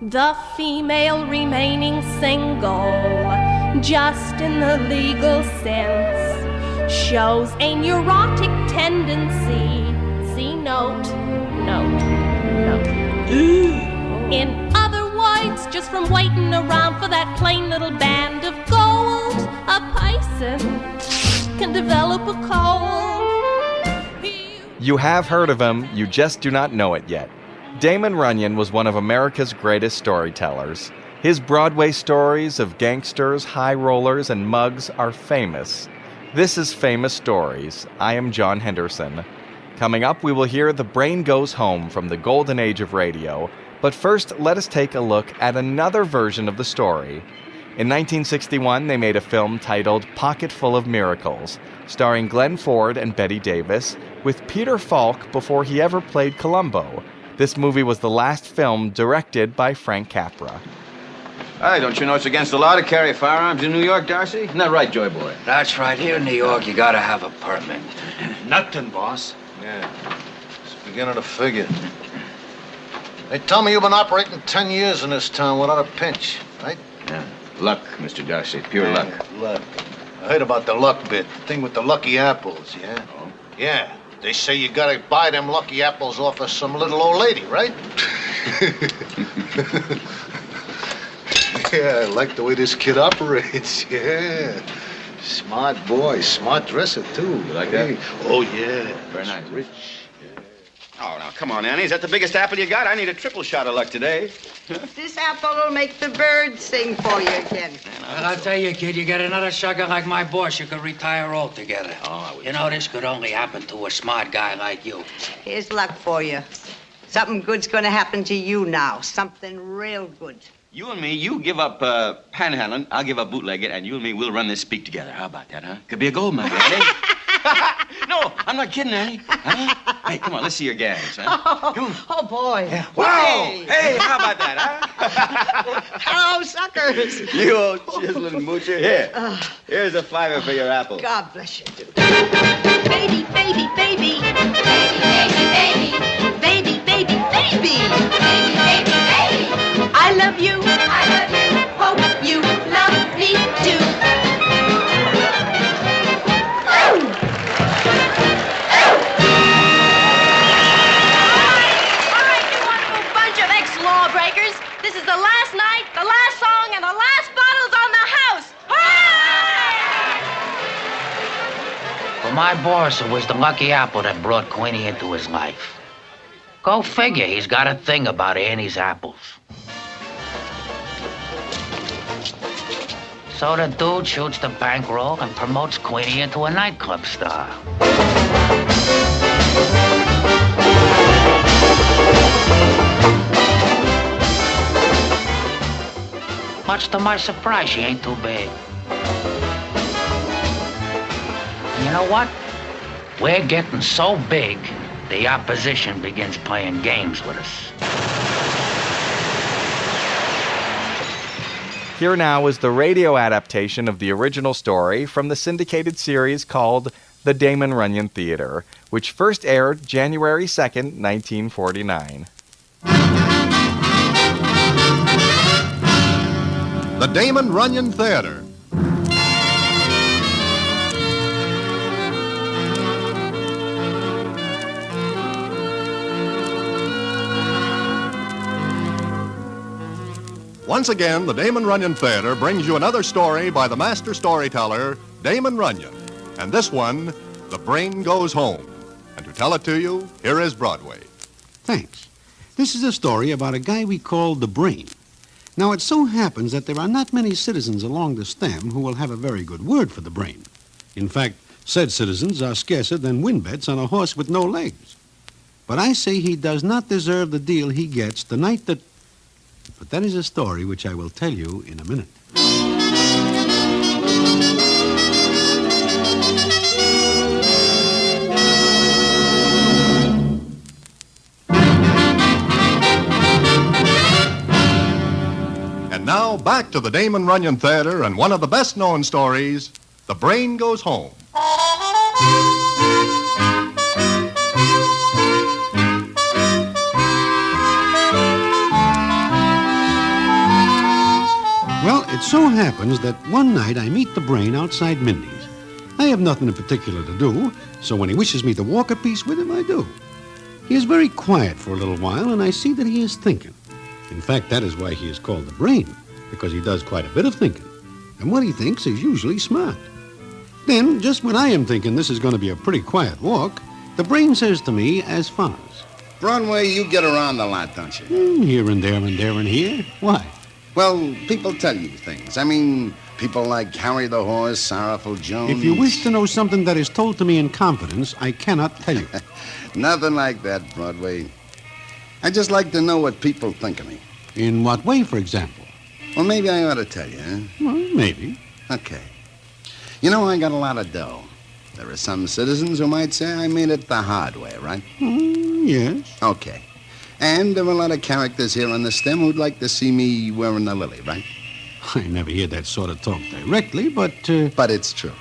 The female remaining single, just in the legal sense, shows a neurotic tendency. See note. In other words, just from waiting around for that plain little band of gold, a person can develop a cold. You have heard of him, you just do not know it yet. Damon Runyon was one of America's greatest storytellers. His Broadway stories of gangsters, high rollers, and mugs are famous. This is Famous Stories. I am John Henderson. Coming up, we will hear The Brain Goes Home from the golden age of radio. But first, let us take a look at another version of the story. In 1961, they made a film titled Pocketful of Miracles, starring Glenn Ford and Bette Davis, with Peter Falk before he ever played Columbo. This movie was the last film directed by Frank Capra. Hey, don't you know it's against the law to carry firearms in New York, Darcy? Isn't that right, Joy Boy? That's right. Here in New York, you gotta have a permit. Nothing, boss. Yeah, it's beginning to figure. They tell me you've been operating 10 years in this town without a pinch, right? Yeah. Luck, Mr. Darcy. Pure luck. Luck. I heard about the luck bit. The thing with the lucky apples, yeah? Oh? Yeah. They say you gotta buy them lucky apples off of some little old lady, right? Yeah, I like the way this kid operates. Yeah. Smart boy, smart dresser, too. You like that? Oh, yeah. Very nice. Rich. Oh, now, come on, Annie. Is that the biggest apple you got? I need a triple shot of luck today. This apple will make the birds sing for you again. Well, I'll tell you, kid, you get another sucker like my boss, you could retire altogether. Oh, You know, this could only happen to a smart guy like you. Here's luck for you. Something good's gonna happen to you now. Something real good. You and me, you give up panhandling, I'll give up bootlegging, and you and me, we'll run this speak together. How about that, huh? Could be a gold mine, Annie. No, I'm not kidding, Annie. Huh? Hey, come on, let's see your gags, huh? Come on. Oh, boy. Yeah. Wow! Hey, how about that, huh? Hello, suckers. You old chiseling moocher. Here. Here's a $5 for your apple. God bless you, dude. Baby, baby, baby. Baby, baby, baby. Baby, baby, baby. Baby, baby, baby. I love you. I love you. Hope you love me too. Lawbreakers, this is the last night, the last song, and the last bottles on the house. Hooray! For my boss, it was the lucky apple that brought Queenie into his life. Go figure, he's got a thing about Annie's apples. So the dude shoots the bankroll and promotes Queenie into a nightclub star. Much to my surprise, she ain't too big. And you know what? We're getting so big, the opposition begins playing games with us. Here now is the radio adaptation of the original story from the syndicated series called The Damon Runyon Theater, which first aired January 2nd, 1949. The Damon Runyon Theater. Once again, the Damon Runyon Theater brings you another story by the master storyteller, Damon Runyon. And this one, The Brain Goes Home. And to tell it to you, here is Broadway. Thanks. This is a story about a guy we call the Brain. Now, it so happens that there are not many citizens along the stem who will have a very good word for the Brain. In fact, said citizens are scarcer than win bets on a horse with no legs. But I say he does not deserve the deal he gets the night that... But that is a story which I will tell you in a minute. And now, back to the Damon Runyon Theater and one of the best-known stories, The Brain Goes Home. It so happens that one night I meet the Brain outside Mindy's. I have nothing in particular to do, so when he wishes me to walk a piece with him, I do. He is very quiet for a little while, and I see that he is thinking. In fact, that is why he is called the Brain, because he does quite a bit of thinking. And what he thinks is usually smart. Then, just when I am thinking this is going to be a pretty quiet walk, the Brain says to me as follows. Broadway, you get around a lot, don't you? Here and there and there and here. Why? Well, people tell you things. I mean, people like Harry the Horse, Sorrowful Jones. If you wish to know something that is told to me in confidence, I cannot tell you. Nothing like that, Broadway. I just like to know what people think of me. In what way, for example? Well, maybe I ought to tell you, huh? Well, maybe. Okay. You know, I got a lot of dough. There are some citizens who might say I made it the hard way, right? Yes. Okay. And there are a lot of characters here on the stem who'd like to see me wearing the lily, right? I never hear that sort of talk directly, but... But it's true.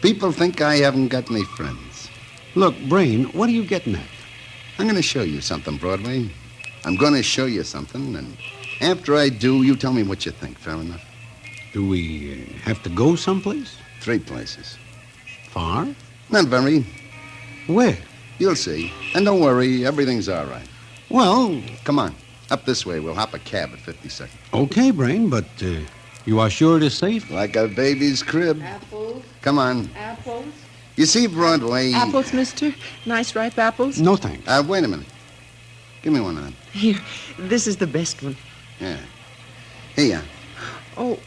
People think I haven't got any friends. Look, Brain, what are you getting at? I'm going to show you something, Broadway. I'm going to show you something, and after I do, you tell me what you think, fair enough? Do we have to go someplace? 3 places. Far? Not very. Where? You'll see. And don't worry, everything's all right. Well... Come on. Up this way. We'll hop a cab at 52nd. Okay, Brain, but you are sure it is safe? Like a baby's crib. Apples. Come on. Apples. You see, Broadway... Apples, mister? Nice ripe apples? No, thanks. Wait a minute. Give me one of them. Here, this is the best one. Yeah. Here. Oh,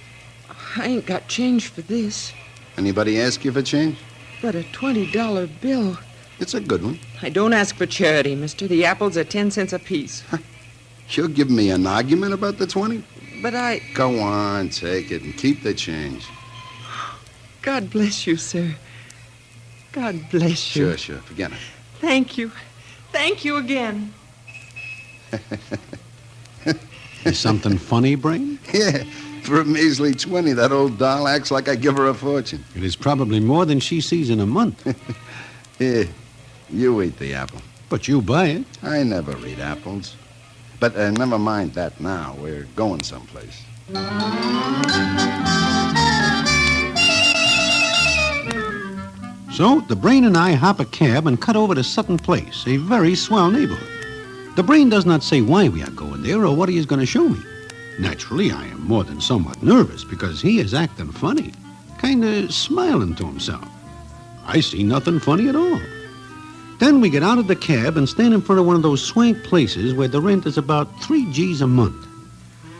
I ain't got change for this. Anybody ask you for change? But a $20 bill. It's a good one. I don't ask for charity, mister. The apples are 10 cents apiece. You're giving me an argument about the 20? But I... Go on, take it and keep the change. God bless you, sir. God bless you. Sure. Forget it. Thank you. Thank you again. Is something funny, Brain? Yeah. For a measly 20, that old doll acts like I give her a fortune. It is probably more than she sees in a month. Here, you eat the apple. But you buy it. I never eat apples. But never mind that now. We're going someplace. So, the Brain and I hop a cab and cut over to Sutton Place, a very swell neighborhood. The Brain does not say why we are going there or what he is going to show me. Naturally, I am more than somewhat nervous because he is acting funny, kind of smiling to himself. I see nothing funny at all. Then we get out of the cab and stand in front of one of those swank places where the rent is about 3 G's a month.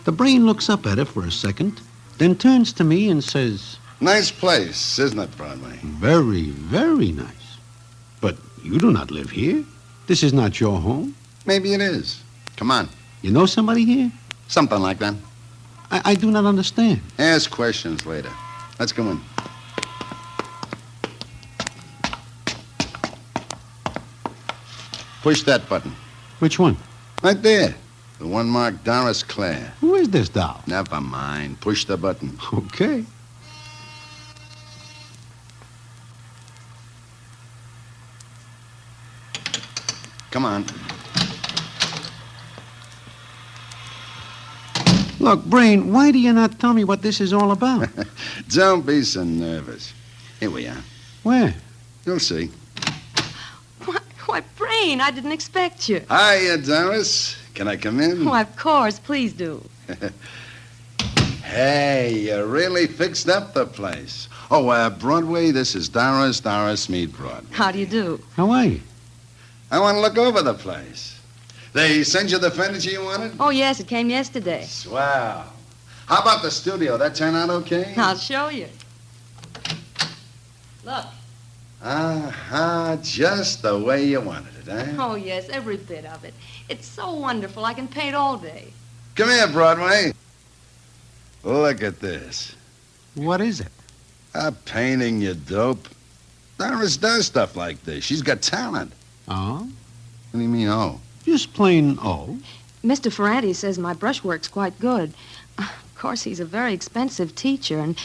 The Brain looks up at it for a second, then turns to me and says... Nice place, isn't it, Broadway? Very, very nice. But you do not live here. This is not your home. Maybe it is. Come on. You know somebody here? Something like that. I do not understand. Ask questions later. Let's go in. Push that button. Which one? Right there. The one marked Doris Clare. Who is this doll? Never mind. Push the button. Okay. Come on. Look, Brain, why do you not tell me what this is all about? Don't be so nervous. Here we are. Where? You'll see. Why, Brain, I didn't expect you. Hiya, Doris. Can I come in? Why, of course. Please do. Hey, you really fixed up the place. Oh, Broadway, this is Doris, meet Broadway. How do you do? How are you? I want to look over the place. They sent you the furniture you wanted? Oh, yes, it came yesterday. Swell. How about the studio? That turn out okay? I'll show you. Look. Just the way you wanted it, eh? Oh, yes, every bit of it. It's so wonderful. I can paint all day. Come here, Broadway. Look at this. What is it? A painting, you dope. Doris does stuff like this. She's got talent. Oh? What do you mean, oh? Just plain oh. Mr. Ferranti says my brushwork's quite good. Of course, he's a very expensive teacher, and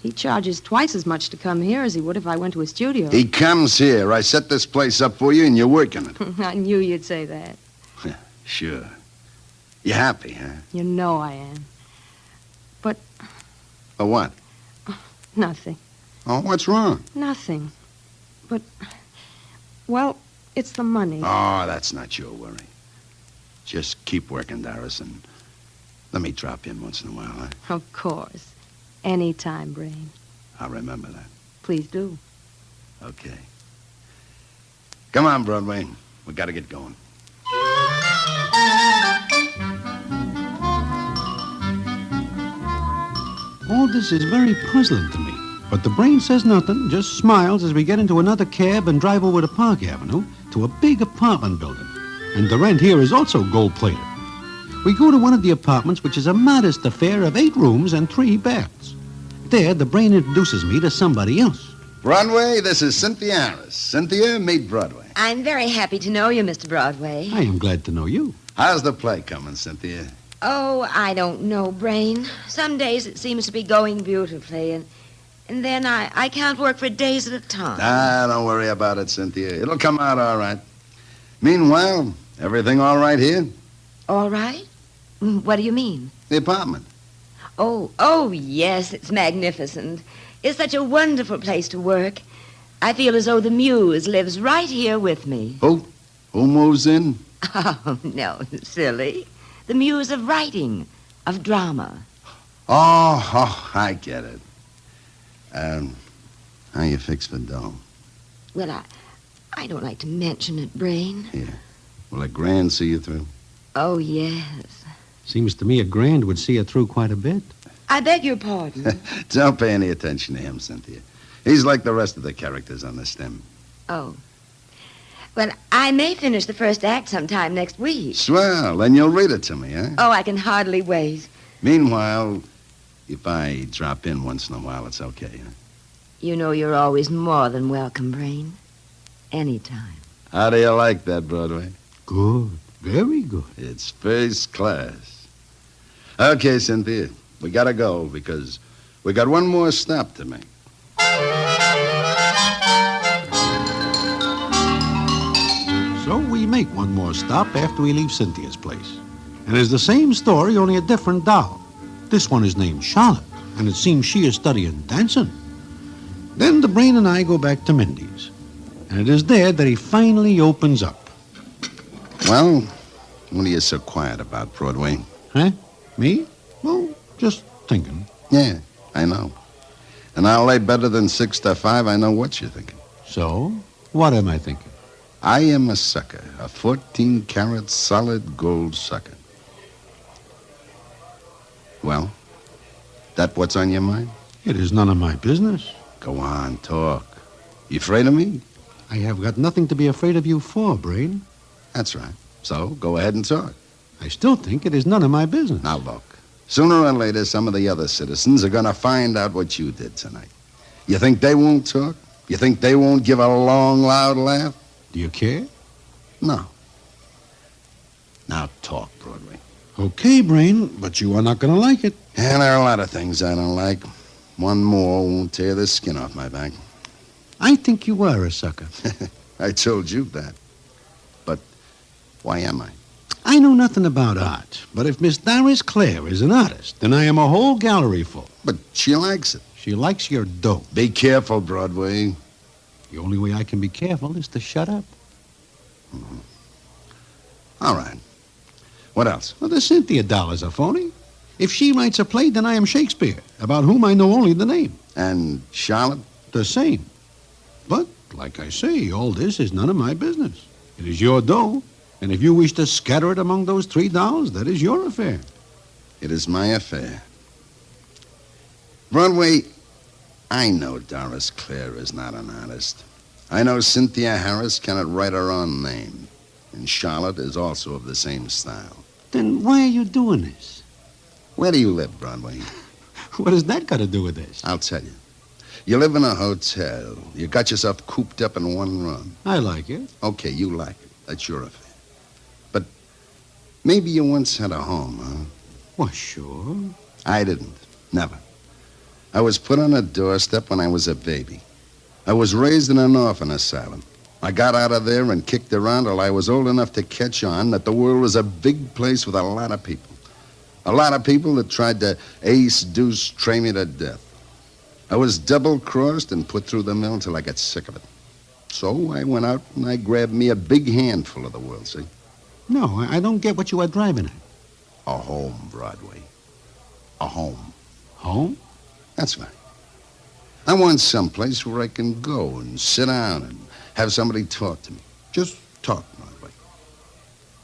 he charges twice as much to come here as he would if I went to a studio. He comes here. I set this place up for you, and you're working it. I knew you'd say that. Sure. You happy, huh? You know I am. But... But what? Nothing. Oh, what's wrong? Nothing. But, well, it's the money. Oh, that's not your worry. Just keep working, Doris, and let me drop in once in a while, huh? Of course. Anytime, Brain. I'll remember that. Please do. Okay. Come on, Broadway. We got to get going. All this is very puzzling to me. But the Brain says nothing, just smiles as we get into another cab and drive over to Park Avenue to a big apartment building. And the rent here is also gold-plated. We go to one of the apartments, which is a modest affair of 8 rooms and 3 baths. There, the Brain introduces me to somebody else. Broadway, this is Cynthia Harris. Cynthia, meet Broadway. I'm very happy to know you, Mr. Broadway. I am glad to know you. How's the play coming, Cynthia? Oh, I don't know, Brain. Some days it seems to be going beautifully, and then I can't work for days at a time. Don't worry about it, Cynthia. It'll come out all right. Meanwhile, everything all right here? All right? What do you mean? The apartment. Oh, yes, it's magnificent. It's such a wonderful place to work. I feel as though the muse lives right here with me. Who? Who moves in? Oh, no, silly. The muse of writing, of drama. Oh, I get it. How you fix for dough? Well, I don't like to mention it, Brain. Yeah. Will a grand see you through? Oh, yes. Seems to me a grand would see her through quite a bit. I beg your pardon. Don't pay any attention to him, Cynthia. He's like the rest of the characters on the stem. Oh. Well, I may finish the first act sometime next week. Swell. Then you'll read it to me, huh? Oh, I can hardly wait. Meanwhile, if I drop in once in a while, it's okay, huh? You know you're always more than welcome, Brain. Anytime. How do you like that, Broadway? Good. Very good. It's first class. Okay, Cynthia, we gotta go because we got one more stop to make. So we make one more stop after we leave Cynthia's place. And it's the same story, only a different doll. This one is named Charlotte, and it seems she is studying dancing. Then the Brain and I go back to Mindy's. And it is there that he finally opens up. Well, what are you so quiet about, Broadway? Huh? Me? Well, just thinking. Yeah, I know. And I'll lay better than 6 to 5. I know what you're thinking. So, what am I thinking? I am a sucker, a 14-carat solid gold sucker. Well, that what's on your mind? It is none of my business. Go on, talk. You afraid of me? I have got nothing to be afraid of you for, Brain. That's right. So, go ahead and talk. I still think it is none of my business. Now, look. Sooner or later, some of the other citizens are going to find out what you did tonight. You think they won't talk? You think they won't give a long, loud laugh? Do you care? No. Now talk, Broadway. Okay, Brain, but you are not going to like it. And there are a lot of things I don't like. One more won't tear the skin off my back. I think you are a sucker. I told you that. But why am I? I know nothing about art, but if Miss Doris Clare is an artist, then I am a whole gallery full. But she likes it. She likes your dough. Be careful, Broadway. The only way I can be careful is to shut up. Mm-hmm. All right. What else? Well, the Cynthia doll is a phony. If she writes a play, then I am Shakespeare, about whom I know only the name. And Charlotte? The same. But, like I say, all this is none of my business. It is your dough, and if you wish to scatter it among those 3 dolls, that is your affair. It is my affair. Broadway, I know Doris Clare is not an artist. I know Cynthia Harris cannot write her own name. And Charlotte is also of the same style. Then why are you doing this? Where do you live, Broadway? What has that got to do with this? I'll tell you. You live in a hotel. You got yourself cooped up in one room. I like it. Okay, you like it. That's your affair. But maybe you once had a home, huh? Well, sure. I didn't. Never. I was put on a doorstep when I was a baby. I was raised in an orphan asylum. I got out of there and kicked around till I was old enough to catch on that the world was a big place with a lot of people. A lot of people that tried to ace, deuce, train me to death. I was double-crossed and put through the mill till I got sick of it. So I went out and I grabbed me a big handful of the world, see? No, I don't get what you are driving at. A home, Broadway. A home. Home? That's right. I want someplace where I can go and sit down and have somebody talk to me. Just talk, Broadway.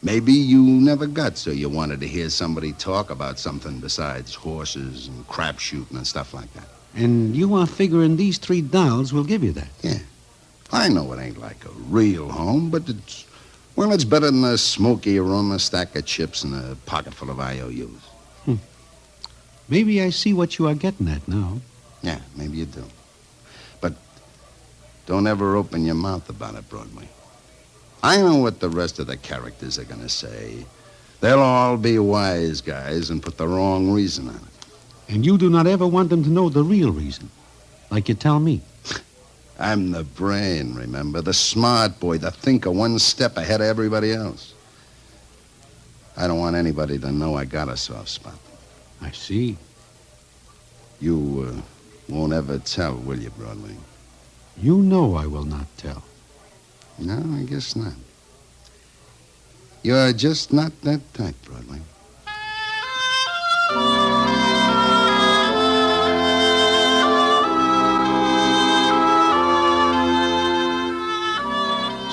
Maybe you never got so you wanted to hear somebody talk about something besides horses and crapshooting and stuff like that. And you are figuring these $3 will give you that? Yeah. I know it ain't like a real home, but it's better than a smoky aroma, stack of chips, and a pocket full of IOUs. Maybe I see what you are getting at now. Yeah, maybe you do. But don't ever open your mouth about it, Broadway. I know what the rest of the characters are going to say. They'll all be wise guys and put the wrong reason on it. And you do not ever want them to know the real reason, like you tell me. I'm the brain, remember? The smart boy, the thinker, one step ahead of everybody else. I don't want anybody to know I got a soft spot. I see. You won't ever tell, will you, Broadway? You know I will not tell. No, I guess not. You're just not that type, Broadway.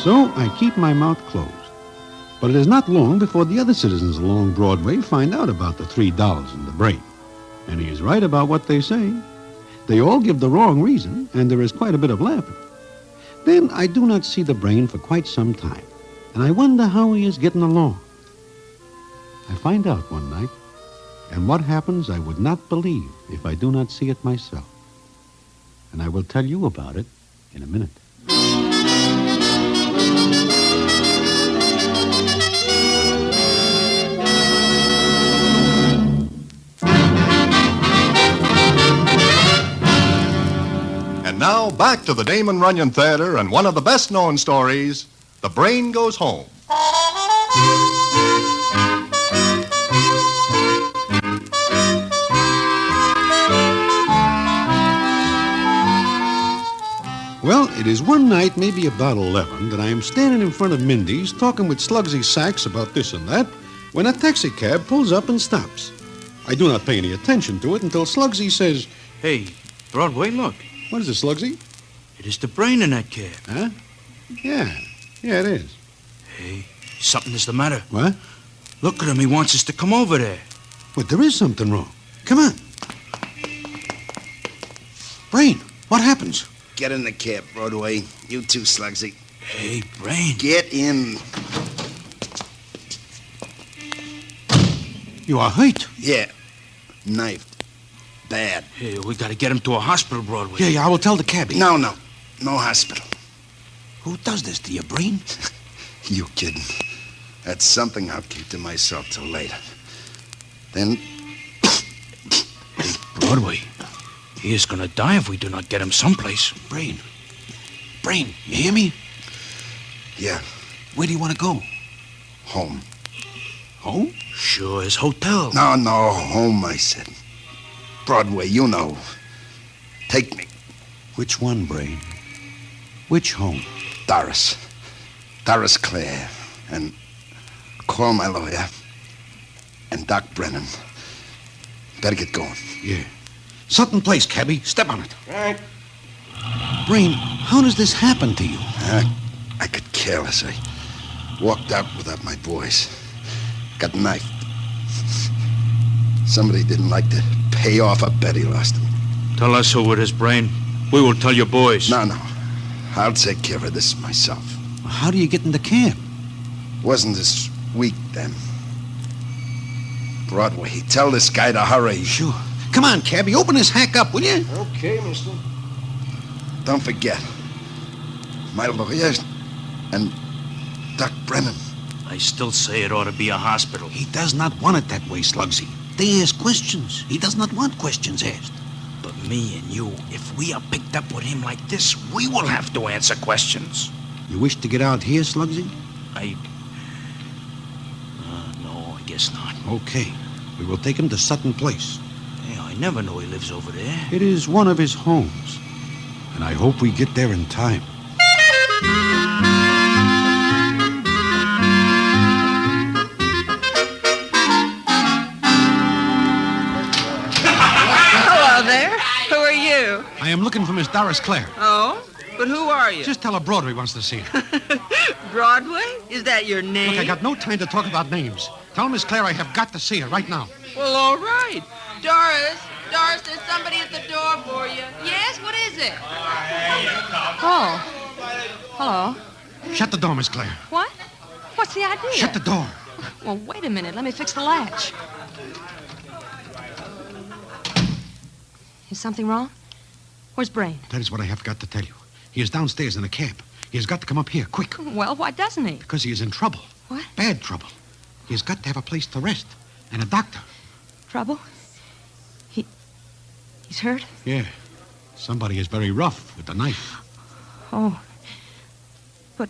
So I keep my mouth closed. But it is not long before the other citizens along Broadway find out about the $3 in the brain. And he is right about what they say. They all give the wrong reason, and there is quite a bit of laughing. Then I do not see the brain for quite some time, and I wonder how he is getting along. I find out one night, and what happens I would not believe if I do not see it myself. And I will tell you about it in a minute. And now, back to the Damon Runyon Theater and one of the best-known stories, The Brain Goes Home. Well, it is one night, maybe about 11, that I am standing in front of Mindy's talking with Slugsy Sachs about this and that, when a taxicab pulls up and stops. I do not pay any attention to it until Slugsy says, "Hey, Broadway, look. What is it, Slugsy? It is the brain in that cab." Huh? Yeah, it is. Hey, something is the matter. What? Look at him. He wants us to come over there. But there is something wrong. Come on. Brain, what happens? Get in the cab, Broadway. You too, Slugsy. Hey, Brain. Get in. You are hurt. Yeah. Knifed. Bad. Hey, we gotta get him to a hospital, Broadway. Yeah, I will tell the cabbie. No. No hospital. Who does this to your brain? You kidding. That's something I'll keep to myself till later. Then... Broadway, he is gonna die if we do not get him someplace. Brain, you hear me? Yeah. Where do you want to go? Home. Home? Sure, his hotel. No, home, I said. Broadway, you know. Take me. Which one, Brain? Which home? Doris Clare. And call my lawyer. And Doc Brennan. Better get going. Yeah. Sutton Place, cabbie. Step on it. Right. Brain, how does this happen to you? I got careless. I walked out without my boys. Got knifed. Somebody didn't like to pay off a bet he lost him. Tell us who it is, Brain. We will tell your boys. No. I'll take care of this myself. How do you get in the cab? Wasn't this weak then. Broadway, tell this guy to hurry. Sure. Come on, cabbie, open his hack up, will you? Okay, mister. Don't forget. My lawyer and Doc Brennan. I still say it ought to be a hospital. He does not want it that way, Slugsy. They ask questions. He does not want questions asked. But me and you, if we are picked up with him like this, we will have to answer questions. You wish to get out here, Slugsy? No, I guess not. Okay. We will take him to Sutton Place. Yeah, I never know he lives over there. It is one of his homes. And I hope we get there in time. Hello there. Who are you? I am looking for Miss Doris Clare. Oh? But who are you? Just tell her Broadway wants to see her. Broadway? Is that your name? Look, I got no time to talk about names. Tell Miss Clare I have got to see her right now. Well, all right. Doris, there's somebody at the door for you. Yes, what is it? Oh. Hello. Shut the door, Miss Clare. What? What's the idea? Shut the door. Well, wait a minute. Let me fix the latch. Is something wrong? Where's Brain? That is what I have got to tell you. He is downstairs in a cab. He has got to come up here, quick. Well, why doesn't he? Because he is in trouble. What? Bad trouble. He has got to have a place to rest. And a doctor. Trouble? He's hurt? Yeah. Somebody is very rough with the knife. Oh. But,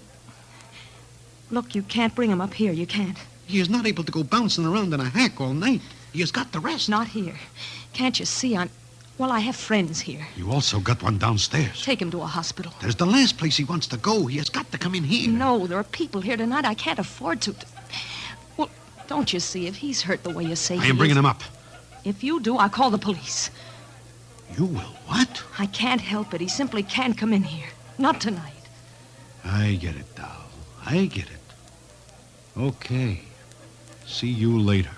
look, you can't bring him up here. You can't. He is not able to go bouncing around in a hack all night. He has got to rest. Not here. Can't you see? Well, I have friends here. You also got one downstairs. Take him to a hospital. There's the last place he wants to go. He has got to come in here. No, there are people here tonight. I can't afford to. Well, don't you see? If he's hurt the way you say I am bringing him up. If you do, I'll call the police. You will what? I can't help it. He simply can't come in here. Not tonight. I get it, doll. I get it. Okay. See you later.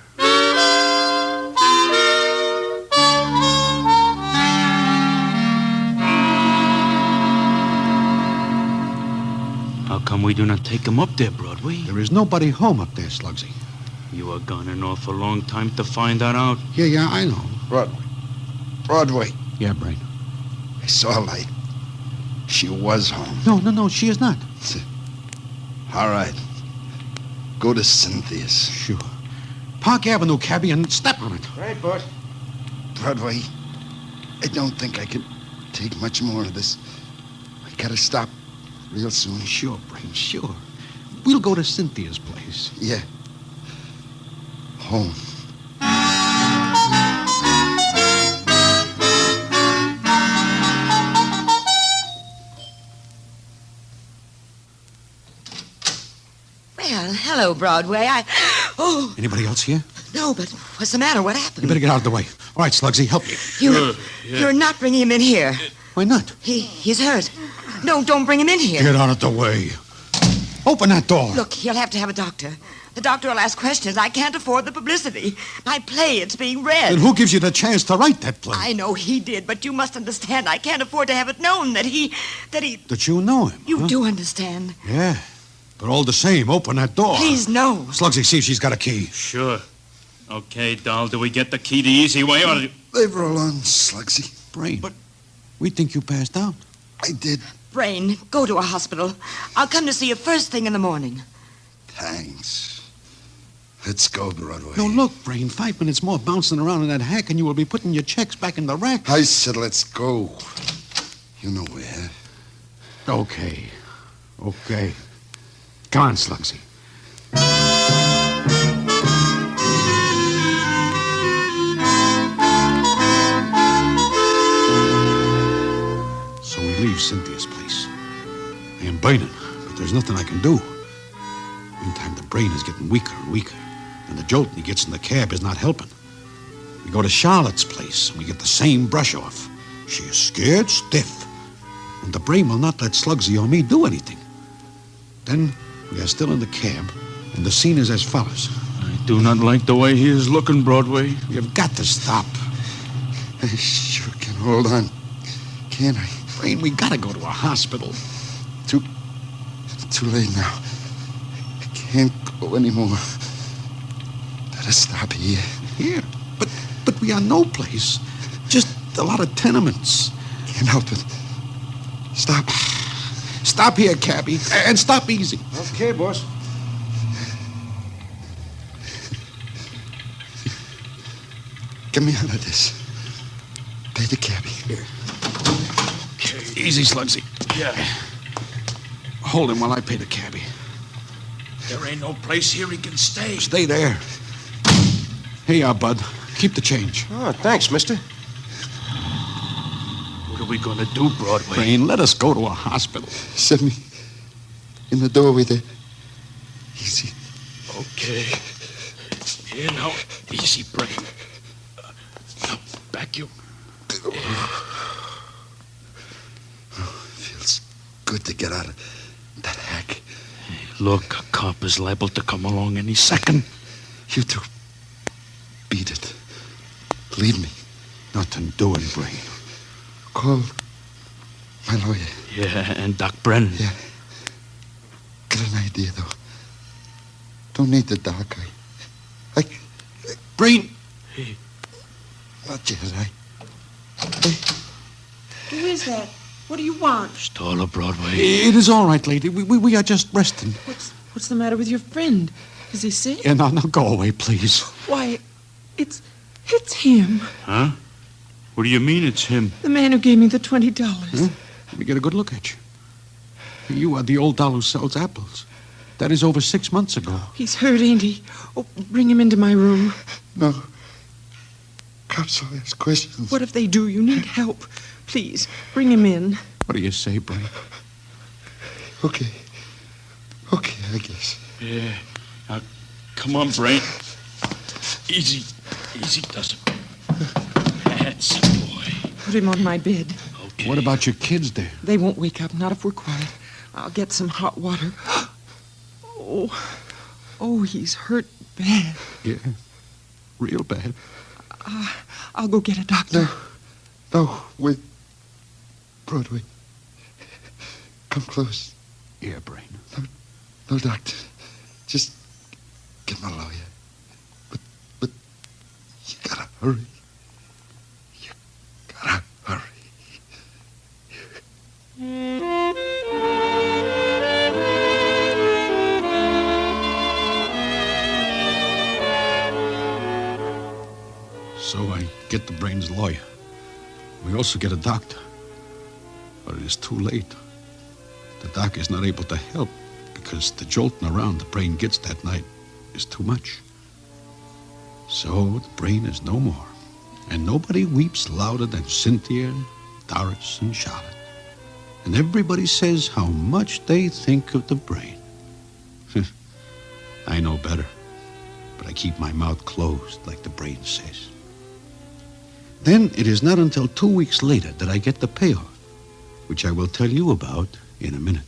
How come we do not take him up there, Broadway? There is nobody home up there, Slugsy. You are gone an awful long time to find that out. Yeah, I know. Broadway. Yeah, Brain. I saw a light. She was home. No, she is not. All right. Go to Cynthia's. Sure. Park Avenue, cabby, and step on it. Right, boss. Broadway, I don't think I can take much more of this. I gotta stop real soon. Sure, Brain, sure. We'll go to Cynthia's place. Yeah. Home. Well, hello, Broadway. Oh. Anybody else here? No, but what's the matter? What happened? You better get out of the way. All right, Slugsy, help me. You're not bringing him in here. Why not? He's hurt. No, don't bring him in here. Get out of the way. Open that door. Look, he'll have to have a doctor. The doctor will ask questions. I can't afford the publicity. My play, it's being read. Then who gives you the chance to write that play? I know he did, but you must understand. I can't afford to have it known that he... That you know him. You do understand. Yeah. But all the same, open that door. Please, no. Slugsy, see if she's got a key. Sure. Okay, doll, do we get the key the easy way or... Leave her alone, Slugsy. Brain. But we think you passed out. I did. Brain, go to a hospital. I'll come to see you first thing in the morning. Thanks. Let's go, Broadway. No, look, Brain, 5 minutes more bouncing around in that hack and you will be putting your checks back in the rack. I said let's go. You know where. Okay. Come on, Slugsy. So we leave Cynthia's place. I am burning, but there's nothing I can do. Meantime, the brain is getting weaker and weaker, and the jolt he gets in the cab is not helping. We go to Charlotte's place, and we get the same brush off. She is scared stiff, and the brain will not let Slugsy or me do anything. Then we are still in the cab, and the scene is as follows. I do not like the way he is looking, Broadway. You've got to stop. I sure can hold on. Can't I? Brain, we gotta go to a hospital. Too late now. I can't go anymore. Better stop here. Here? But we are no place. Just a lot of tenements. Can't help it. Stop. Stop here, cabby, and stop easy. Okay, boss. Get me out of this. Pay the cabby. Here. Okay. Easy, Slugsy. Yeah. Hold him while I pay the cabby. There ain't no place here he can stay. Stay there. Here you are, Bud. Keep the change. Oh, thanks, mister. What are we going to do, Broadway? Brain, let us go to a hospital. Set me in the doorway there. Easy. Okay. Here now. Easy, Brain. Now, back you. Feels good to get out of that hack. Look, a cop is liable to come along any second. You two, beat it. Leave me. Nothing doing, Brain. Call my lawyer. Yeah, and Doc Brennan. Yeah. Got an idea, though. Don't need the doc. Brain! Hey. Not yet, Who is that? What do you want? Staller, Broadway. It is all right, lady. We are just resting. What's the matter with your friend? Is he sick? Yeah, now go away, please. Why, it's him. Huh? What do you mean it's him? The man who gave me the $20. Let me get a good look at you. You are the old doll who sells apples. That is over 6 months ago. He's hurt, ain't he? Oh, bring him into my room. No. Cops will ask questions. What if they do? You need help. Please, bring him in. What do you say, Brain? Okay. Okay, I guess. Yeah. Now, come on, Brain. Easy. Easy does it. That's a boy. Put him on my bed. Okay. What about your kids there? They won't wake up, not if we're quiet. I'll get some hot water. Oh, he's hurt bad. Yeah, real bad. I'll go get a doctor. No, wait. Broadway. Come close. Yeah, Brain. No, doctor. Just get my lawyer. But you gotta hurry. You gotta hurry. So I get the Brain's lawyer. We also get a doctor. But it is too late. The doc is not able to help because the jolting around the Brain gets that night is too much. So the Brain is no more. And nobody weeps louder than Cynthia, Doris, and Charlotte. And everybody says how much they think of the Brain. I know better, but I keep my mouth closed like the Brain says. Then it is not until 2 weeks later that I get the payoff, which I will tell you about in a minute.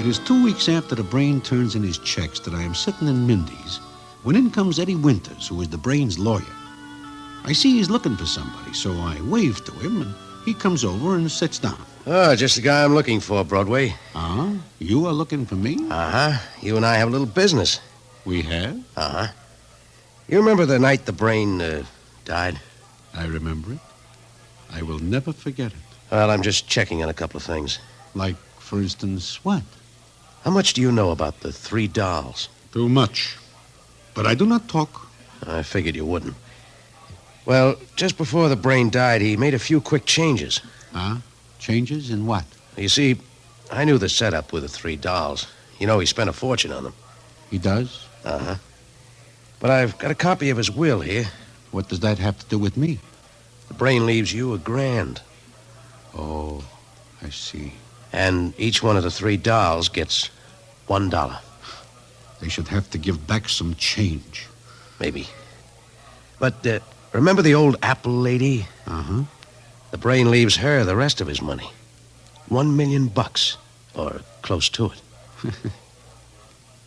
It is 2 weeks after the Brain turns in his checks that I am sitting in Mindy's when in comes Eddie Winters, who is the Brain's lawyer. I see he's looking for somebody, so I wave to him, and he comes over and sits down. Oh, just the guy I'm looking for, Broadway. Uh-huh? You are looking for me? Uh-huh. You and I have a little business. We have? Uh-huh. You remember the night the Brain died? I remember it. I will never forget it. Well, I'm just checking on a couple of things. Like, for instance, what? How much do you know about the 3 dolls? Too much. But I do not talk. I figured you wouldn't. Well, just before the Brain died, he made a few quick changes. Huh? Changes in what? You see, I knew the setup with the 3 dolls. You know, he spent a fortune on them. He does? Uh-huh. But I've got a copy of his will here. What does that have to do with me? The Brain leaves you $1,000. Oh, I see. And each one of the 3 dolls gets $1. They should have to give back some change. Maybe. But, remember the old apple lady? Uh-huh. The Brain leaves her the rest of his money. $1 million, or close to it.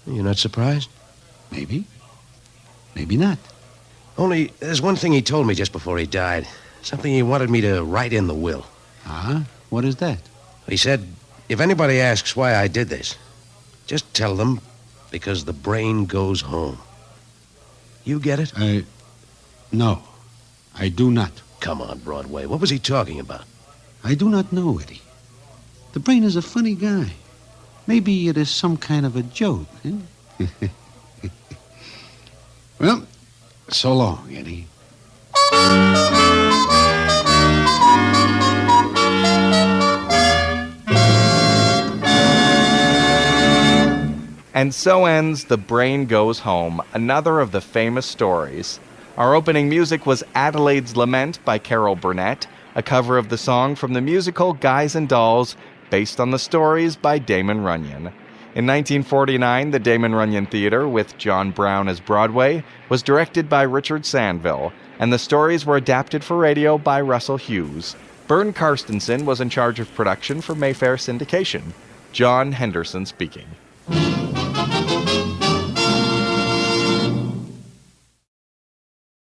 You're not surprised? Maybe. Maybe not. Only, there's one thing he told me just before he died. Something he wanted me to write in the will. Ah? What is that? He said, if anybody asks why I did this, just tell them because the Brain goes home. You get it? No. I do not. Come on, Broadway. What was he talking about? I do not know, Eddie. The Brain is a funny guy. Maybe it is some kind of a joke. Eh? Well, So long, Eddie. And so ends The Brain Goes Home, another of the famous stories. Our opening music was Adelaide's Lament by Carol Burnett, a cover of the song from the musical Guys and Dolls, based on the stories by Damon Runyon. In 1949, the Damon Runyon Theater, with John Brown as Broadway, was directed by Richard Sandville, and the stories were adapted for radio by Russell Hughes. Bern Karstensen was in charge of production for Mayfair Syndication. John Henderson speaking.